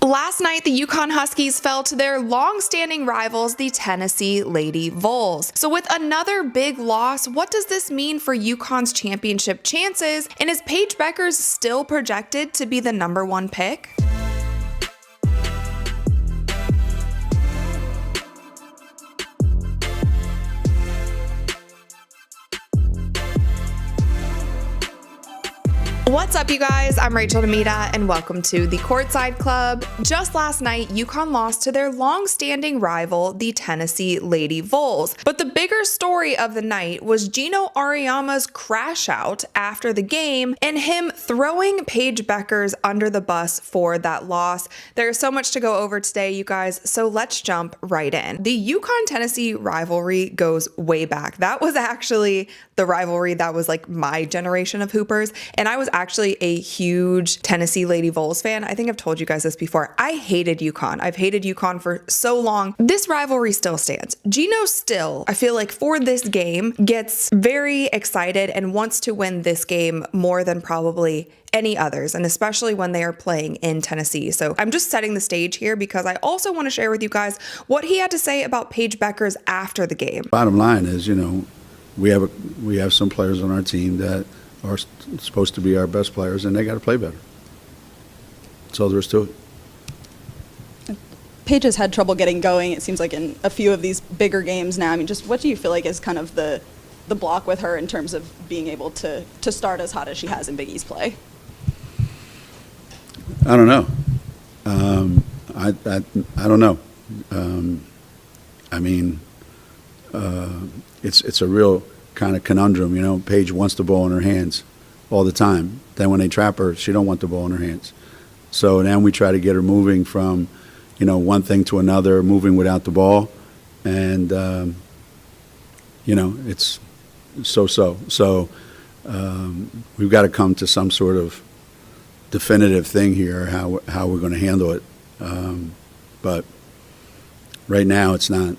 Last night, the UConn Huskies fell to their long-standing rivals, the Tennessee Lady Vols. So with another big loss, what does this mean for UConn's championship chances? And is Paige Bueckers still projected to be the #1 pick? What's up, you guys? I'm Rachel DeMita, and welcome to the Courtside Club. Just last night, UConn lost to their long-standing rival, the Tennessee Lady Vols. But the bigger story of the night was Geno Auriemma's crash out after the game and him throwing Paige Bueckers under the bus for that loss. There's so much to go over today, you guys, so let's jump right in. The UConn-Tennessee rivalry goes way back. That was actually the rivalry that was like my generation of hoopers, and I was actually a huge Tennessee Lady Vols fan. I think I've told you guys this before. I hated UConn. I've hated UConn for so long. This rivalry still stands. Geno still, I feel like for this game, gets very excited and wants to win this game more than probably any others, and especially when they are playing in Tennessee. So I'm just setting the stage here because I also want to share with you guys what he had to say about Paige Bueckers after the game. Bottom line is, we have some players on our team that are supposed to be our best players, and they got to play better. That's all there is to it. Paige has had trouble getting going, it seems like, in a few of these bigger games now. I mean, just what do you feel like is kind of the block with her in terms of being able to start as hot as she has in Big East play? I don't know. I don't know. It's a real kind of conundrum, Paige wants the ball in her hands all the time. Then when they trap her, she don't want the ball in her hands. So then we try to get her moving from, one thing to another, moving without the ball. And, it's so-so. So we've got to come to some sort of definitive thing here, how we're going to handle it. But right now it's not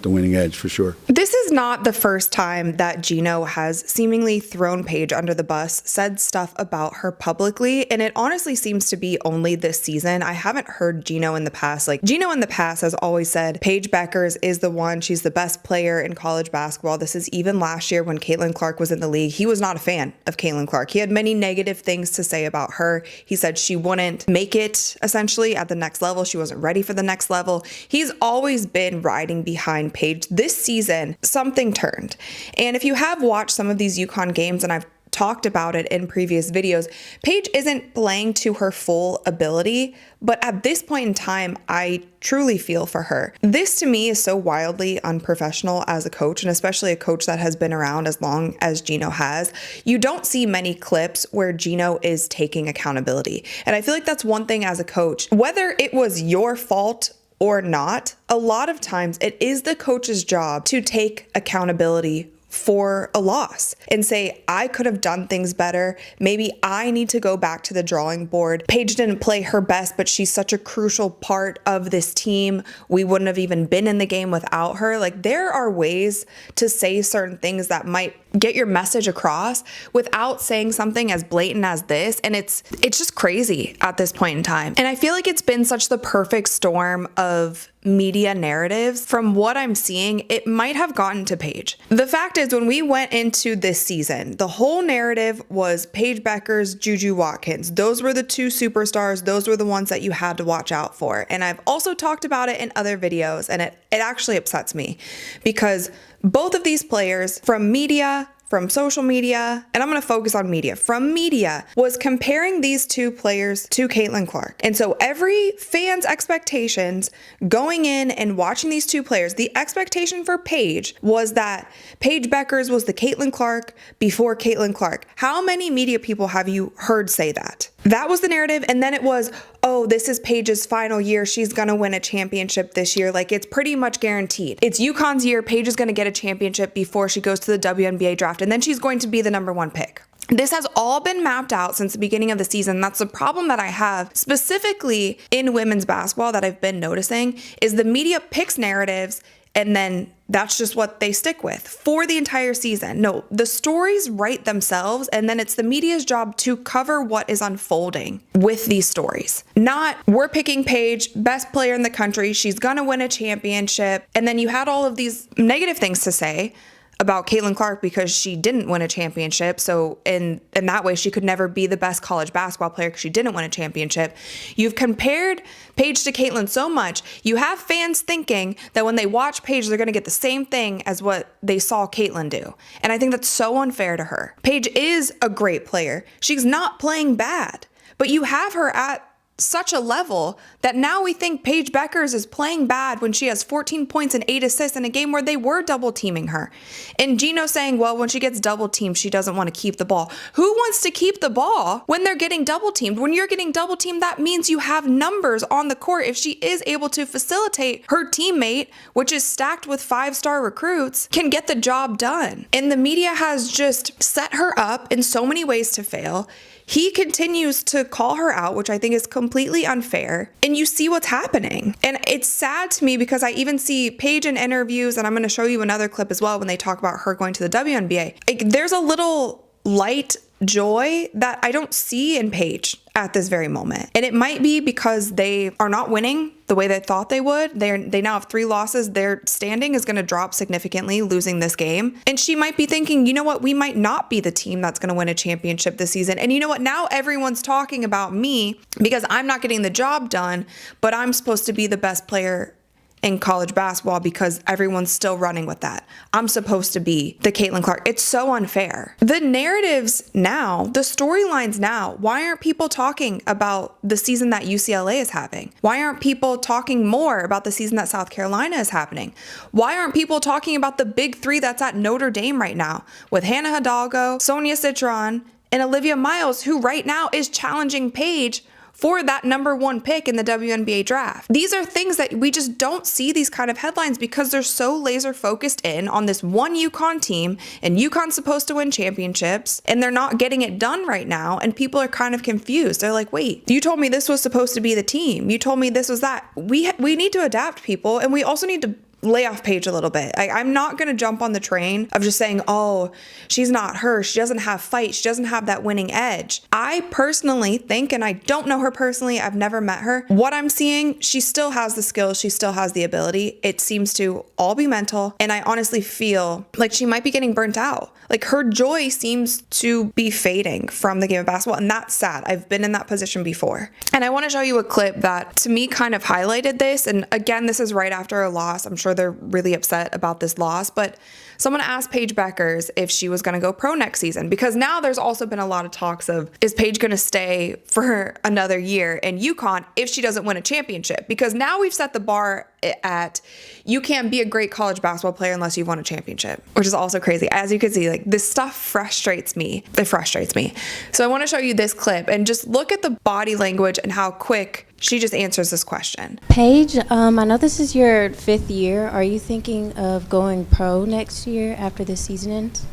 the winning edge for sure. This is not the first time that Geno has seemingly thrown Paige under the bus, said stuff about her publicly, and it honestly seems to be only this season. I haven't heard Geno in the past. Geno in the past has always said Paige Bueckers is the one. She's the best player in college basketball. This is even last year when Caitlin Clark was in the league. He was not a fan of Caitlin Clark. He had many negative things to say about her. He said she wouldn't make it, essentially, at the next level. She wasn't ready for the next level. He's always been riding behind Paige. This season, something turned. And if you have watched some of these UConn games, and I've talked about it in previous videos, Paige isn't playing to her full ability, but at this point in time, I truly feel for her. This to me is so wildly unprofessional as a coach, and especially a coach that has been around as long as Geno has. You don't see many clips where Geno is taking accountability. And I feel like that's one thing as a coach, whether it was your fault or not, a lot of times it is the coach's job to take accountability for a loss and say, I could have done things better. Maybe I need to go back to the drawing board. Paige didn't play her best, but she's such a crucial part of this team. We wouldn't have even been in the game without her. There are ways to say certain things that might get your message across without saying something as blatant as this. And it's just crazy at this point in time. And I feel like it's been such the perfect storm of media narratives. From what I'm seeing, it might have gotten to Paige. The fact is, when we went into this season, the whole narrative was Paige Bueckers, Juju Watkins. Those were the two superstars. Those were the ones that you had to watch out for. And I've also talked about it in other videos, and it actually upsets me because both of these players, from media, from social media, and I'm going to focus on media, from media, was comparing these two players to Caitlin Clark. And so every fan's expectations going in and watching these two players, the expectation for Paige was that Paige Bueckers was the Caitlin Clark before Caitlin Clark. How many media people have you heard say that? That was the narrative. And then it was, oh, this is Paige's final year. She's going to win a championship this year. It's pretty much guaranteed. It's UConn's year. Paige is going to get a championship before she goes to the WNBA draft. And then she's going to be the #1 pick. This has all been mapped out since the beginning of the season. That's the problem that I have specifically in women's basketball that I've been noticing is the media picks narratives And then that's just what they stick with for the entire season. No, the stories write themselves, and then it's the media's job to cover what is unfolding with these stories. Not, we're picking Paige, best player in the country, she's gonna win a championship, and then you had all of these negative things to say about Caitlin Clark because she didn't win a championship. So in that way, she could never be the best college basketball player because she didn't win a championship. You've compared Paige to Caitlin so much, you have fans thinking that when they watch Paige, they're going to get the same thing as what they saw Caitlin do. And I think that's so unfair to her. Paige is a great player. She's not playing bad, but you have her at such a level that now we think Paige Bueckers is playing bad when she has 14 points and 8 assists in a game where they were double teaming her. And Geno saying, well, when she gets double teamed, she doesn't want to keep the ball. Who wants to keep the ball when they're getting double teamed? When you're getting double teamed, that means you have numbers on the court. If she is able to facilitate, her teammate, which is stacked with 5-star recruits, can get the job done. And the media has just set her up in so many ways to fail. He continues to call her out, which I think is completely unfair. And you see what's happening. And it's sad to me because I even see Paige in interviews, and I'm going to show you another clip as well when they talk about her going to the WNBA. There's a little light joy that I don't see in Paige at this very moment. And it might be because they are not winning the way they thought they would. They now have 3 losses. Their standing is going to drop significantly losing this game. And she might be thinking, you know what, we might not be the team that's going to win a championship this season. And you know what, now everyone's talking about me because I'm not getting the job done, but I'm supposed to be the best player in college basketball because everyone's still running with that. I'm supposed to be the Caitlin Clark. It's so unfair. The narratives now, the storylines now, why aren't people talking about the season that UCLA is having? Why aren't people talking more about the season that South Carolina is happening? Why aren't people talking about the big 3 that's at Notre Dame right now with Hannah Hidalgo, Sonia Citron, and Olivia Miles, who right now is challenging Paige for that number 1 pick in the WNBA draft? These are things that we just don't see these kind of headlines because they're so laser focused in on this one UConn team, and UConn's supposed to win championships and they're not getting it done right now. And people are kind of confused. They're like, wait, you told me this was supposed to be the team. You told me this was that. We need to adapt, people. And we also need to lay off Paige a little bit. I'm not going to jump on the train of just saying, oh, she's not her. She doesn't have fight. She doesn't have that winning edge. I personally think, and I don't know her personally, I've never met her. What I'm seeing, she still has the skills. She still has the ability. It seems to all be mental. And I honestly feel like she might be getting burnt out. Like her joy seems to be fading from the game of basketball. And that's sad. I've been in that position before. And I want to show you a clip that to me kind of highlighted this. And again, this is right after a loss. I'm sure they're really upset about this loss, but someone asked Paige Bueckers if she was going to go pro next season, because now there's also been a lot of talks of, is Paige going to stay for another year in UConn if she doesn't win a championship? Because now we've set the bar at, you can't be a great college basketball player unless you've won a championship, which is also crazy. As you can see, like, this stuff frustrates me. It frustrates me. So I want to show you this clip and just look at the body language and how quick she just answers this question. Paige, I know this is your 5th year. Are you thinking of going pro next year after this season ends?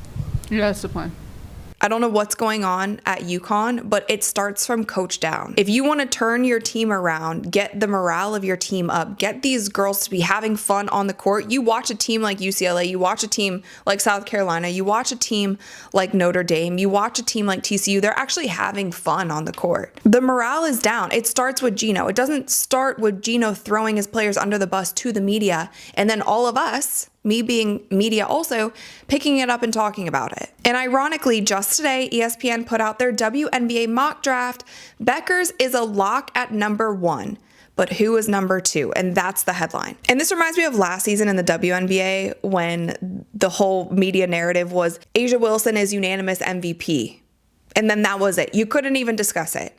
Yeah, that's the plan. I don't know what's going on at UConn, but it starts from coach down. If you want to turn your team around, get the morale of your team up, get these girls to be having fun on the court, you watch a team like UCLA, you watch a team like South Carolina, you watch a team like Notre Dame, you watch a team like TCU, they're actually having fun on the court. The morale is down. It starts with Geno. It doesn't start with Geno throwing his players under the bus to the media, and then all of us, me being media also, picking it up and talking about it. And ironically, just today, ESPN put out their WNBA mock draft. Beckers is a lock at number 1, but who is number 2? And that's the headline. And this reminds me of last season in the WNBA when the whole media narrative was A'ja Wilson is unanimous MVP. And then that was it. You couldn't even discuss it.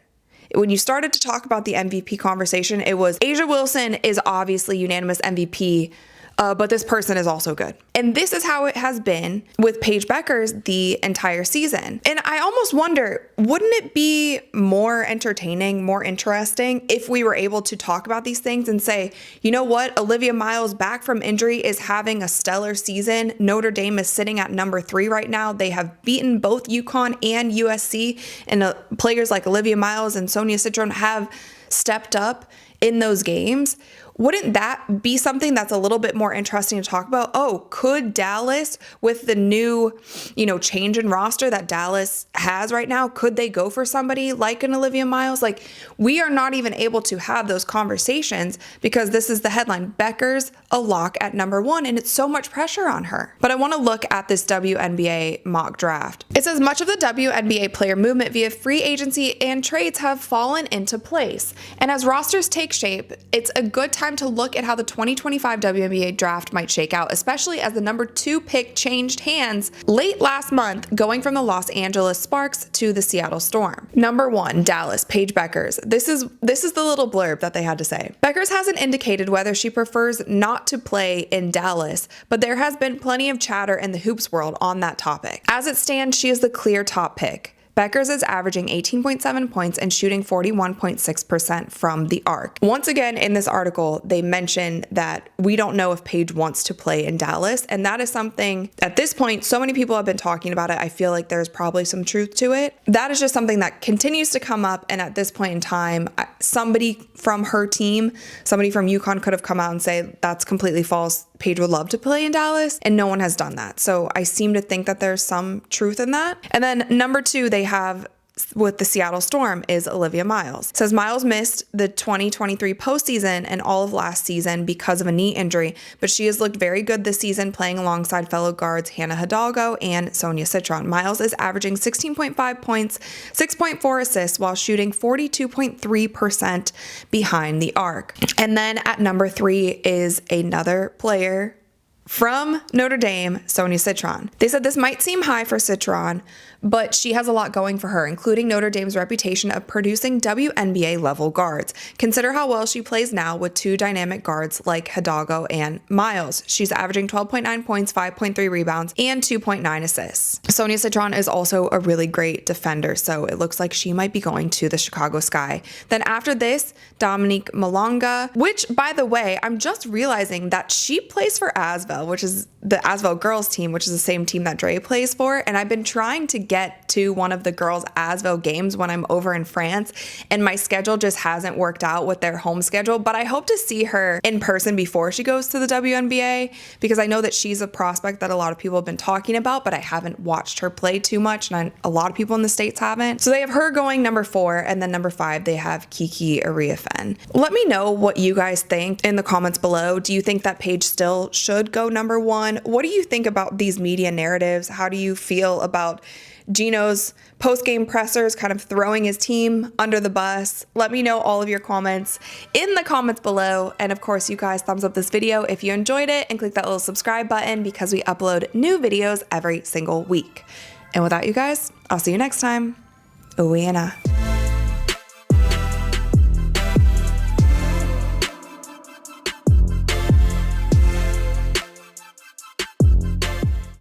When you started to talk about the MVP conversation, it was A'ja Wilson is obviously unanimous MVP, but this person is also good. And this is how it has been with Paige Bueckers the entire season. And I almost wonder, wouldn't it be more entertaining, more interesting if we were able to talk about these things and say, you know what, Olivia Miles back from injury is having a stellar season. Notre Dame is sitting at number 3 right now. They have beaten both UConn and USC, and players like Olivia Miles and Sonia Citron have stepped up in those games, wouldn't that be something that's a little bit more interesting to talk about? Oh, could Dallas, with the new, change in roster that Dallas has right now, could they go for somebody like an Olivia Miles? Like, we are not even able to have those conversations because this is the headline, Beckers a lock at number 1, and it's so much pressure on her. But I want to look at this WNBA mock draft. It says much of the WNBA player movement via free agency and trades have fallen into place. And as rosters take shape, it's a good time to look at how the 2025 WNBA draft might shake out, especially as the number 2 pick changed hands late last month, going from the Los Angeles Sparks to the Seattle Storm. Number 1, Dallas, Paige Bueckers. This is the little blurb that they had to say. Beckers hasn't indicated whether she prefers not to play in Dallas, but there has been plenty of chatter in the hoops world on that topic. As it stands, she is the clear top pick. Beckers is averaging 18.7 points and shooting 41.6% from the arc. Once again, in this article, they mention that we don't know if Paige wants to play in Dallas, and that is something, at this point, so many people have been talking about it, I feel like there's probably some truth to it. That is just something that continues to come up, and at this point in time, somebody from her team, somebody from UConn could have come out and say, that's completely false. Paige would love to play in Dallas, and no one has done that. So I seem to think that there's some truth in that. And then number 2, they have with the Seattle Storm is Olivia Miles. It says Miles missed the 2023 postseason and all of last season because of a knee injury, but she has looked very good this season playing alongside fellow guards Hannah Hidalgo and Sonia Citron. Miles is averaging 16.5 points, 6.4 assists while shooting 42.3% behind the arc. And then at number 3 is another player from Notre Dame, Sonia Citron. They said this might seem high for Citron, but she has a lot going for her, including Notre Dame's reputation of producing WNBA level guards. Consider how well she plays now with 2 dynamic guards like Hidalgo and Miles. She's averaging 12.9 points, 5.3 rebounds, and 2.9 assists. Sonia Citron is also a really great defender, so it looks like she might be going to the Chicago Sky. Then after this, Dominique Malonga, which, by the way, I'm just realizing that she plays for Asvel, which is the Asvel girls team, which is the same team that Dre plays for. And I've been trying to get to one of the girls' Asvel games when I'm over in France, and my schedule just hasn't worked out with their home schedule. But I hope to see her in person before she goes to the WNBA, because I know that she's a prospect that a lot of people have been talking about, but I haven't watched her play too much, and a lot of people in the States haven't. So they have her going number 4, and then number 5, they have Kiki Auriemma. Let me know what you guys think in the comments below. Do you think that Paige STILL should go number 1? What do you think about these media narratives? How do you feel about Geno's post-game pressers kind of throwing his team under the bus? Let me know all of your comments in the comments below. And of course, you guys thumbs up this video if you enjoyed it, and click that little subscribe button because we upload new videos every single week. And with that, you guys, I'll see you next time. Uwiana.